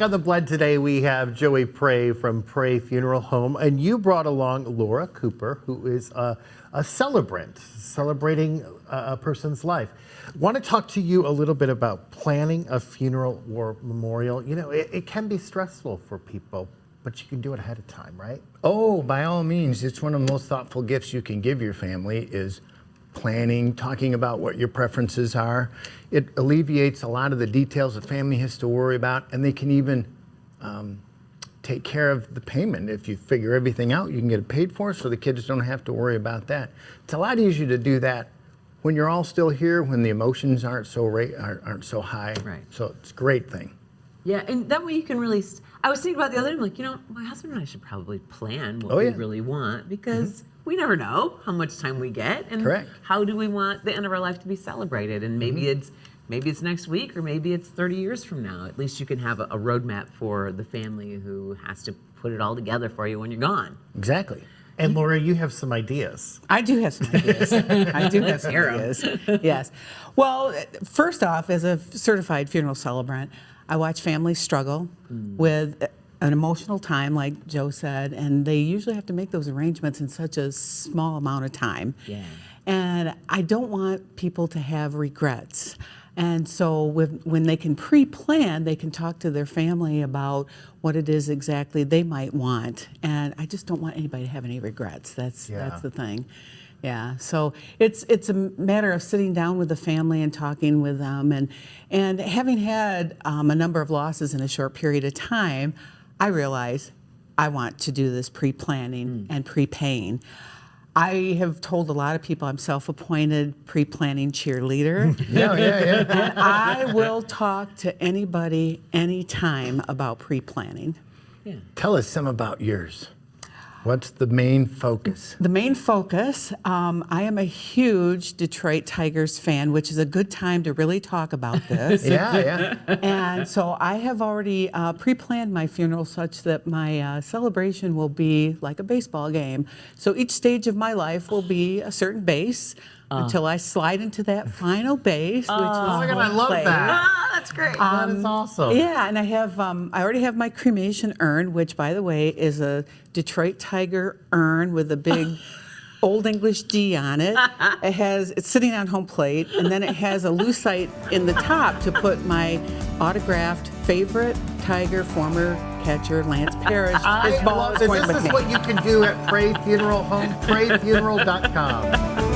Back on the Blend today, we have Joey Prey from Prey Funeral Home, and you brought along Laura Cooper, who is a celebrant, celebrating a person's life. Want to talk to you a little bit about planning a funeral or memorial. You know, it can be stressful for people, but you can do it ahead of time, right? Oh, by all means. It's one of the most thoughtful gifts you can give your family is planning, talking about what your preferences are. It alleviates a lot of the details the family has to worry about, and they can even take care of the payment. If you figure everything out, you can get it paid for, so the kids don't have to worry about that. It's a lot easier to do that when you're all still here, when the emotions aren't so high. Right. So it's a great thing. Yeah, and that way you can really. I was thinking about the other day, I'm like, you know, my husband and I should probably plan what we really want, because we never know how much time we get, and Correct. how do we want the end of our life to be celebrated, and maybe it's next week, or maybe it's 30 years from now. At least you can have a roadmap for the family who has to put it all together for you when you're gone. Exactly. And Laura, you have some ideas. I do have some ideas. I do have some ideas. Yes. Well, first off, as a certified funeral celebrant, I watch families struggle with an emotional time, like Joe said, and they usually have to make those arrangements in such a small amount of time. Yeah. And I don't want people to have regrets. And so when they can pre-plan, they can talk to their family about what it is exactly they might want. And I just don't want anybody to have any regrets. That's the thing. Yeah, so it's a matter of sitting down with the family and talking with them. And having had a number of losses in a short period of time, I realize I want to do this pre-planning and pre-paying. I have told a lot of people I'm self-appointed pre-planning cheerleader. Yeah. And I will talk to anybody, anytime about pre-planning. Yeah. Tell us some about yours. What's the main focus? The main focus, I am a huge Detroit Tigers fan, which is a good time to really talk about this. Yeah. And so I have already pre-planned my funeral such that my celebration will be like a baseball game. So each stage of my life will be a certain base until I slide into that final base, which is my God, I love play. that. That's great. That is awesome. Yeah, and I have I already have my cremation urn, which, by the way, is a Detroit Tiger urn with a big Old English D on it. It's sitting on home plate, and then it has a lucite in the top to put my autographed favorite Tiger former catcher Lance Parrish. I love this. This is what you can do at Prey Funeral Home, prayfuneral.com.